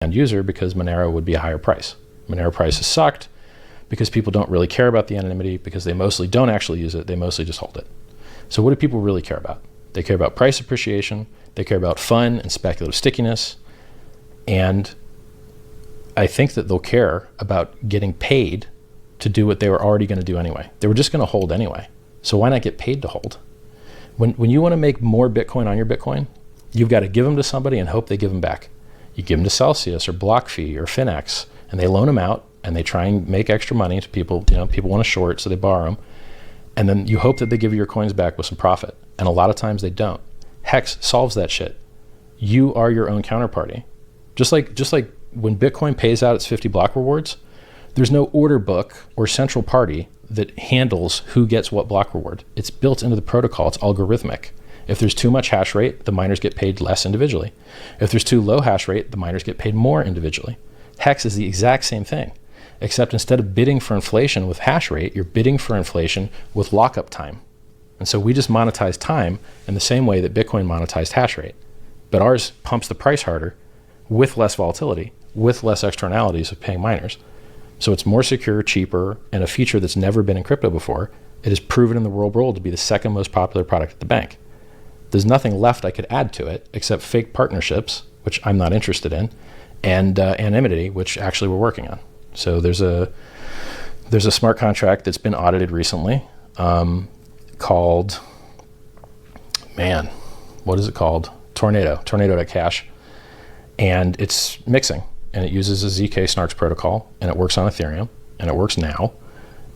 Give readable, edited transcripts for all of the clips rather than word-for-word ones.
end user because Monero would be a higher price. Monero prices sucked because people don't really care about the anonymity because they mostly don't actually use it. They mostly just hold it. So what do people really care about? They care about price appreciation. They care about fun and speculative stickiness. And I think that they'll care about getting paid to do what they were already going to do anyway. They were just going to hold anyway. So why not get paid to hold? When you want to make more Bitcoin on your Bitcoin, you've got to give them to somebody and hope they give them back. You give them to Celsius or BlockFi or Finex, and they loan them out and they try and make extra money to people. People want to short, so they borrow them. And then you hope that they give you your coins back with some profit. And a lot of times they don't. Hex solves that shit. You are your own counterparty. Just like when Bitcoin pays out its 50 block rewards, there's no order book or central party that handles who gets what block reward. It's built into the protocol. It's algorithmic. If there's too much hash rate, the miners get paid less individually. If there's too low hash rate, the miners get paid more individually. Hex is the exact same thing, except instead of bidding for inflation with hash rate, you're bidding for inflation with lockup time. And so we just monetize time in the same way that Bitcoin monetized hash rate. But ours pumps the price harder with less volatility, with less externalities of paying miners. So it's more secure, cheaper, and a feature that's never been in crypto before. It is proven in the real world to be the second most popular product at the bank. There's nothing left I could add to it except fake partnerships, which I'm not interested in, and anonymity, which actually we're working on. So there's a smart contract that's been audited recently called, what is it called? Tornado.cash. And it's mixing, and it uses a ZK Snarks protocol, and it works on Ethereum, and it works now.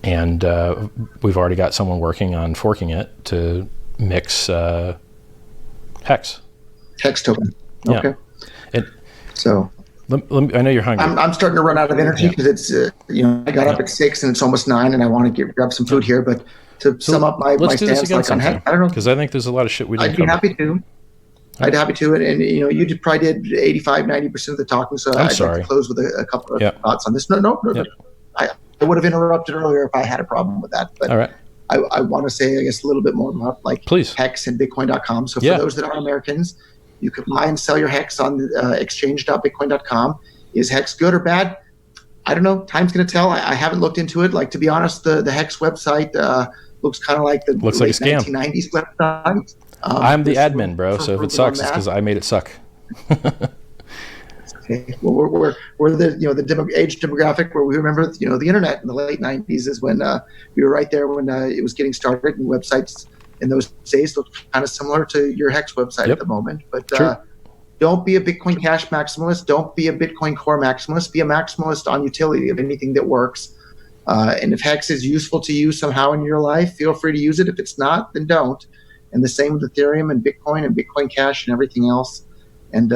And we've already got someone working on forking it to mix Hex. Hex token. Okay. Yeah. I know you're hungry. I'm starting to run out of energy because it's, I got up at 6 and it's almost 9 and I want to grab some food here. But to sum up my stance, like on Hex, I don't know. Because I think there's a lot of shit we didn't I'd be happy to. I'd happy to. And you probably did 85-90% of the talking. So I'd like to close with a couple of thoughts on this. No. I would have interrupted earlier if I had a problem with that. But all right. I want to say, I guess, a little bit more about Hex and Bitcoin.com. So for those that are Americans, you can buy and sell your Hex on exchange.bitcoin.com. Is Hex good or bad? I don't know. Time's going to tell. I haven't looked into it. Like, to be honest, the Hex website looks kind of like the late 1990s website. I'm the admin, bro. So if it sucks, it's because I made it suck. Okay. Well, we're the age demographic where we remember, the internet in the late 90s is when we were right there when it was getting started, and websites in those days looked kind of similar to your Hex website at the moment. But don't be a Bitcoin Cash maximalist. Don't be a Bitcoin Core maximalist. Be a maximalist on utility of anything that works. And if Hex is useful to you somehow in your life, feel free to use it. If it's not, then don't. And the same with Ethereum and Bitcoin Cash and everything else. And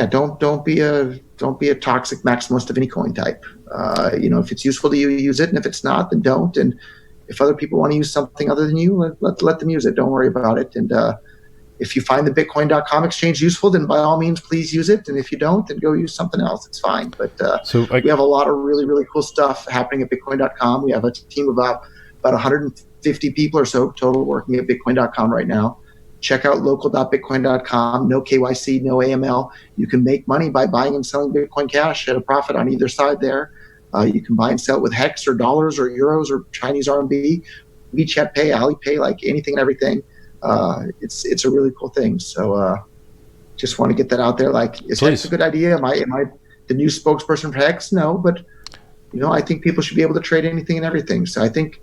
don't be a toxic maximalist of any coin type. If it's useful to you, use it, and if it's not, then don't. And if other people want to use something other than you, let them use it. Don't worry about it. And if you find the Bitcoin.com exchange useful, then by all means, please use it. And if you don't, then go use something else. It's fine. But we have a lot of really, really cool stuff happening at Bitcoin.com. We have a team of about 150 people or so total working at Bitcoin.com right now. Check out local.bitcoin.com. No KYC, no AML. You can make money by buying and selling Bitcoin Cash at a profit on either side there. You can buy and sell it with Hex or dollars or euros or Chinese RMB, WeChat Pay, Alipay, like anything and everything. It's a really cool thing. So just want to get that out there. Like, is Hex a good idea? Am I the new spokesperson for Hex? No, but I think people should be able to trade anything and everything. So I think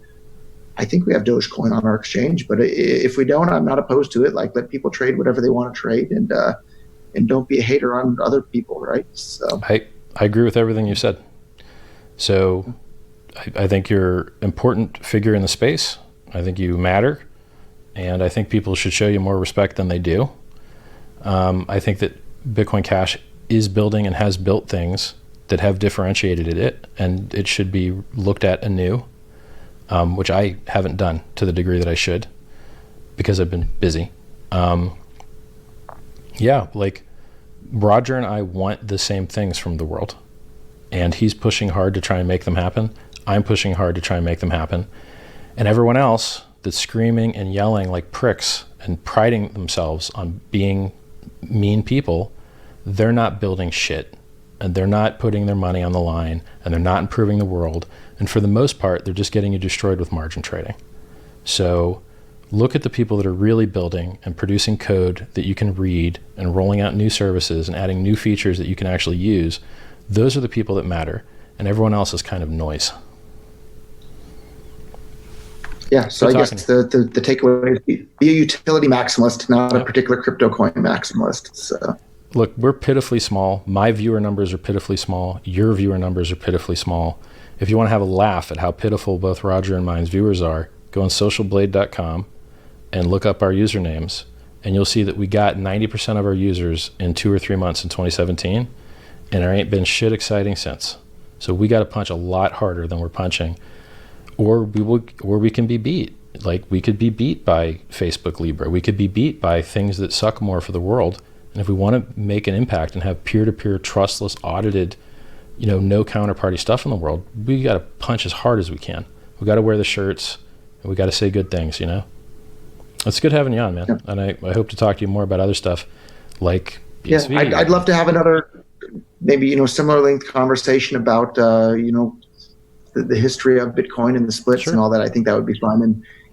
we have Dogecoin on our exchange, but if we don't, I'm not opposed to it. Like, let people trade whatever they want to trade, and don't be a hater on other people, right? So I agree with everything you said. So I think you're an important figure in the space. I think you matter, and I think people should show you more respect than they do. I think that Bitcoin Cash is building and has built things that have differentiated it, and it should be looked at anew. Which I haven't done to the degree that I should because I've been busy. Like Roger and I want the same things from the world, and he's pushing hard to try and make them happen. I'm pushing hard to try and make them happen. And everyone else that's screaming and yelling like pricks and priding themselves on being mean people, they're not building shit, and they're not putting their money on the line, and they're not improving the world. And for the most part, they're just getting you destroyed with margin trading. So look at the people that are really building and producing code that you can read and rolling out new services and adding new features that you can actually use. Those are the people that matter, and everyone else is kind of noise. Yeah, so I guess the takeaway is be a utility maximalist, not a particular crypto coin maximalist. So. Look, we're pitifully small. My viewer numbers are pitifully small. Your viewer numbers are pitifully small. If you want to have a laugh at how pitiful both Roger and mine's viewers are, go on socialblade.com and look up our usernames, and you'll see that we got 90% of our users in 2 or 3 months in 2017, and there ain't been shit exciting since. So we got to punch a lot harder than we're punching, or we can be beat. Like, we could be beat by Facebook Libra. We could be beat by things that suck more for the world. And if we want to make an impact and have peer-to-peer, trustless, audited, no counterparty stuff in the world, we got to punch as hard as we can. We got to wear the shirts, and we got to say good things, It's good having you on, man. Yeah. And I hope to talk to you more about other stuff like BSV. Yeah, I'd love to have another, maybe, similar length conversation about, the history of Bitcoin and the splits and all that. I think that would be fun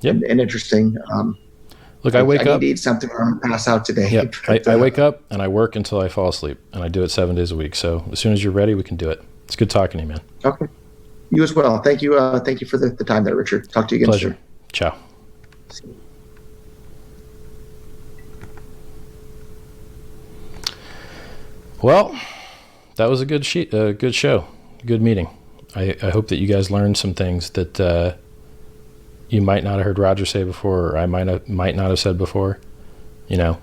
and interesting. Look, I wake up. I need to eat something or I'm going to pass out today. Yep. I wake up and I work until I fall asleep, and I do it 7 days a week. So as soon as you're ready, we can do it. It's good talking to you, man. Okay. You as well. Thank you. Thank you for the time there, Richard. Talk to you again Pleasure. soon. Ciao. Well, that was a good show, good meeting. I hope that you guys learned some things that you might not have heard Roger say before, or I might not have said before. I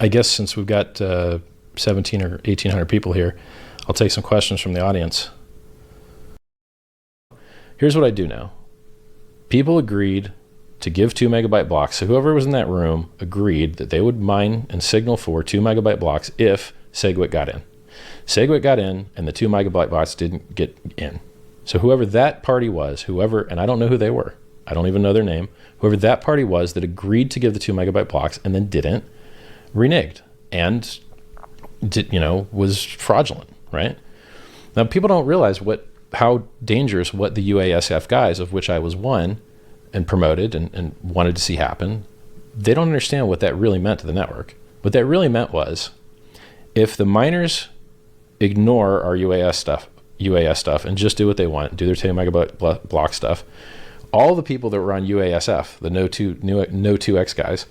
guess since we've got 17 or 1,800 people here, I'll take some questions from the audience. Here's what I do know. People agreed to give 2 megabyte blocks. So whoever was in that room agreed that they would mine and signal for 2 megabyte blocks if SegWit got in. SegWit got in, and the 2 megabyte blocks didn't get in. So whoever that party was, and I don't know who they were, I don't even know their name, whoever that party was that agreed to give the 2 megabyte blocks and then didn't, reneged and was fraudulent, right? Now, people don't realize how dangerous what the UASF guys, of which I was one and promoted and wanted to see happen, they don't understand what that really meant to the network. What that really meant was, if the miners ignore our UAS stuff and just do what they want, do their 2 megabyte block stuff, all the people that were on UASF, the no 2x guys,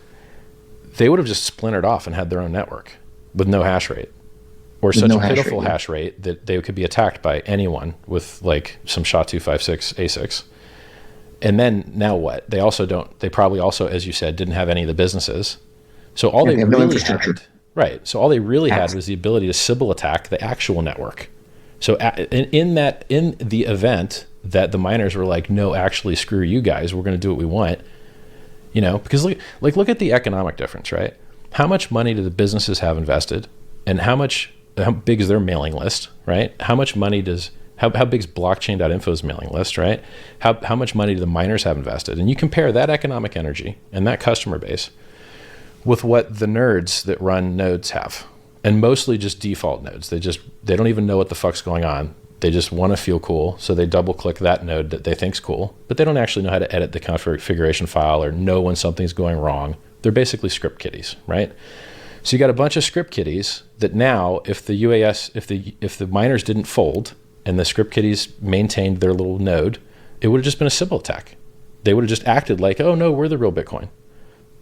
they would have just splintered off and had their own network with no hash rate, or such a pitiful hash rate that they could be attacked by anyone with like some SHA-256 ASICs. And then now what? They probably also, as you said, didn't have any of the businesses. So all they really had, right? So all they really had was the ability to Sybil attack the actual network. So in the event that the miners were like, no, actually, screw you guys, we're going to do what we want, because look at the economic difference, right? How much money do the businesses have invested, and how big is their mailing list, right? How much money how big is blockchain.info's mailing list, right? How much money do the miners have invested? And you compare that economic energy and that customer base with what the nerds that run nodes have, and mostly just default nodes. They don't even know what the fuck's going on. They just want to feel cool, so they double click that node that they think's cool, but they don't actually know how to edit the configuration file or know when something's going wrong. They're basically script kiddies, right? So you got a bunch of script kiddies that now, if the miners didn't fold and the script kiddies maintained their little node, it would have just been a Sybil attack. They would have just acted like, oh no, we're the real Bitcoin,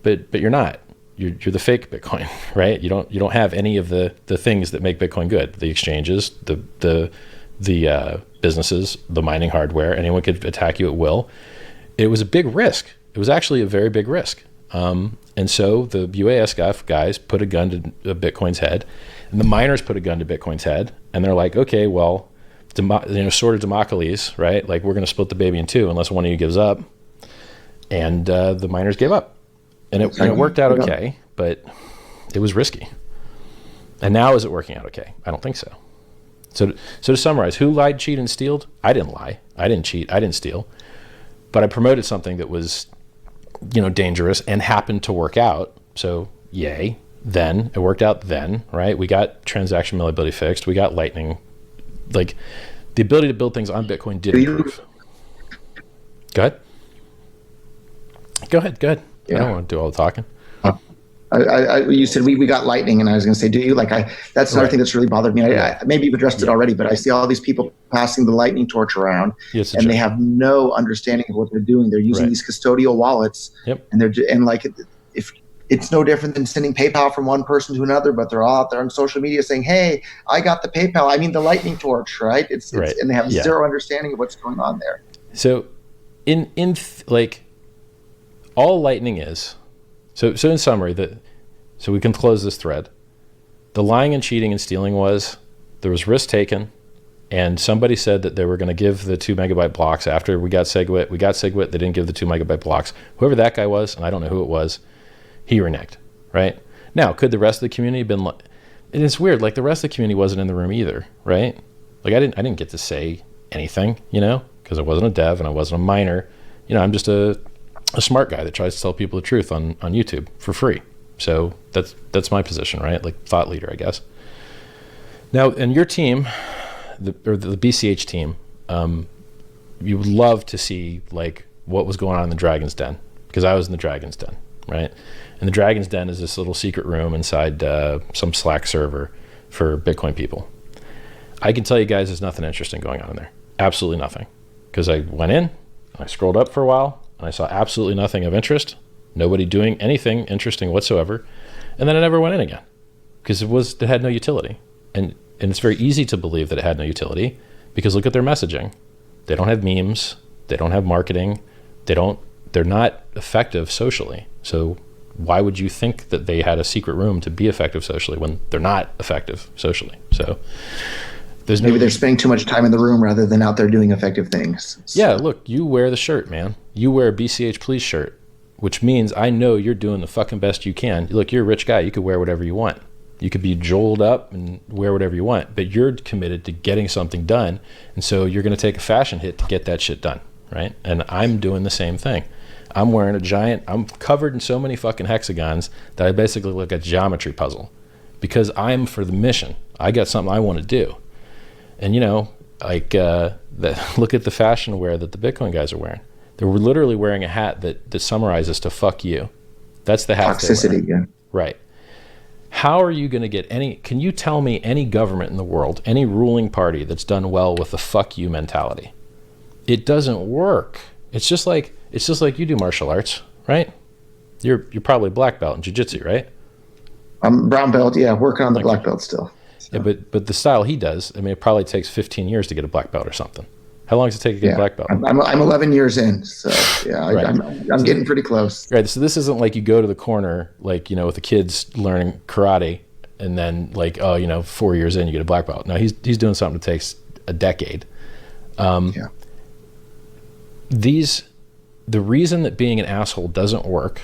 but you're not. You're the fake Bitcoin, right? You don't have any of the things that make Bitcoin good. The exchanges, the businesses, the mining hardware. Anyone could attack you at will. It was a big risk. It was actually a very big risk. And so the UASF guys put a gun to Bitcoin's head, and the miners put a gun to Bitcoin's head, and they're like, okay, well, sort of Democles, right? Like, we're going to split the baby in two unless one of you gives up. And the miners gave up. And it worked out okay, but it was risky. And now is it working out okay? I don't think so. So to summarize, who lied, cheated, and stealed? I didn't lie. I didn't cheat. I didn't steal. But I promoted something that was, dangerous and happened to work out. So yay. then. It worked out then, right? We got transaction malleability fixed. We got Lightning. Like, the ability to build things on Bitcoin did improve. Go ahead. Go ahead. Yeah. I don't want to do all the talking. You said we got Lightning, and I was going to say, do you? Like, that's another thing that's really bothered me. Maybe you've addressed it already, but I see all these people passing the Lightning torch around, and they have no understanding of what they're doing. They're using these custodial wallets, and like, if it's no different than sending PayPal from one person to another, but they're all out there on social media saying, "Hey, I got the PayPal. I mean, the Lightning torch, right?" And they have zero understanding of what's going on there. So, like, all Lightning is. So in summary, so we can close this thread. The lying and cheating and stealing was there was risk taken, and somebody said that they were going to give the 2 megabyte blocks after we got SegWit. We got SegWit. They didn't give the 2 megabyte blocks. Whoever that guy was, and I don't know who it was, he reneged, right? Now, could the rest of the community have been? And it's weird. Like, the rest of the community wasn't in the room either, right? Like, I didn't get to say anything, because I wasn't a dev and I wasn't a miner. I'm just a smart guy that tries to tell people the truth on YouTube for free. So that's my position, right? Like, thought leader, I guess. Now, in your team, the BCH team, you would love to see, like, what was going on in the Dragon's Den, because I was in the Dragon's Den, right? And the Dragon's Den is this little secret room inside some Slack server for Bitcoin people. I can tell you guys there's nothing interesting going on in there. Absolutely nothing. Because I went in, and I scrolled up for a while, and I saw absolutely nothing of interest, nobody doing anything interesting whatsoever, and then I never went in again because it had no utility. And it's very easy to believe that it had no utility because look at their messaging. They don't have memes, they don't have marketing, they're not effective socially. So why would you think that they had a secret room to be effective socially when they're not effective socially? So maybe they're spending too much time in the room rather than out there doing effective things. So. Yeah, look, you wear the shirt, man. You wear a BCH Please shirt, which means I know you're doing the fucking best you can. Look, you're a rich guy. You could wear whatever you want. You could be joled up and wear whatever you want, but you're committed to getting something done. And so you're going to take a fashion hit to get that shit done, right? And I'm doing the same thing. I'm wearing I'm covered in so many fucking hexagons that I basically look like a geometry puzzle because I'm for the mission. I got something I want to do. And look at the fashion wear that the Bitcoin guys are wearing. They were literally wearing a hat that summarizes to fuck you. That's the hat. Toxicity, yeah. Right. How are you going to get can you tell me any government in the world, any ruling party that's done well with the fuck you mentality? It doesn't work. It's just like you do martial arts, right? You're probably black belt in jiu-jitsu, right? I'm brown belt, yeah, working on the black belt still. So. Yeah, but the style he does, I mean, it probably takes 15 years to get a black belt or something. How long does it take to get a black belt? I'm 11 years in, so yeah, right. I'm getting pretty close. Right, so this isn't like you go to the corner, like, with the kids learning karate, and then 4 years in you get a black belt. No, he's doing something that takes a decade. The reason that being an asshole doesn't work